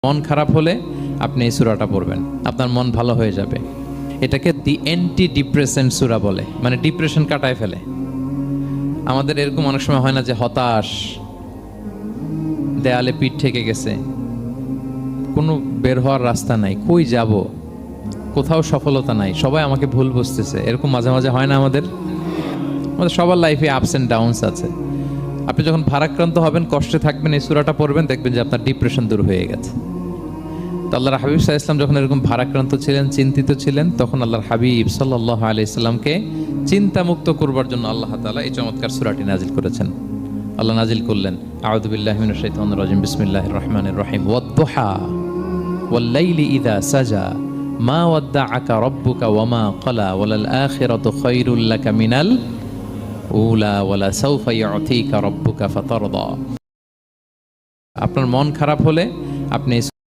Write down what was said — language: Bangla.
মন খারাপ হলে আপনি এই সূরাটা পড়বেন, আপনার মন ভালো হয়ে যাবে। এটাকে দি অ্যান্টি ডিপ্রেসেন্ট সূরা বলে, মানে ডিপ্রেশন কাটায় ফেলে। আমাদের এরকম অনেক সময় হয় না যে হতাশ, দেয়ালে পিঠ ঠেকে গেছে, কোনো বের হওয়ার রাস্তা নাই, কই যাব, কোথাও সফলতা নাই, সবাই আমাকে ভুল বুঝতেছে, এরকম মাঝে মাঝে হয় না? আমাদের সবার লাইফে আপস অ্যান্ড ডাউনস আছে। আপনি যখন ভারাক্রান্ত হবেন, কষ্টে থাকবেন, এই সূরাটা পড়বেন, দেখবেন যে আপনার ডিপ্রেশন দূর হয়ে গেছে। তো আল্লাহর হাবিব সাল্লাল্লাহু আলাইহি ওয়াসাল্লাম যখন এরকম ভারাক্রান্ত ছিলেন, চিন্তিত ছিলেন, তখন আল্লাহর হাবিব সাল্লাল্লাহু আলাইহি ওয়াসাল্লামকে চিন্তামুক্ত করবার জন্য আল্লাহ তাআলা এই চমৎকার সূরাটি নাজিল করেছেন। আল্লাহ নাজিল করলেন, আউযু বিল্লাহি মিনাশ শাইতানির রাজিম, বিসমিল্লাহির রাহমানির রাহিম, ওয়াদ-দুহা ওয়াল লাইলি ইযা সাজা মা ওয়াদ্দাআকা রাব্বুকা ওয়া মা ক্বালা ওয়ালাল আখিরাতু খায়রুল লাকা মিনাল উলা ওয়ালা সাওফা ইউতিকা রাব্বুকা ফাতারদা। আপনার মন খারাপ হলে আপনি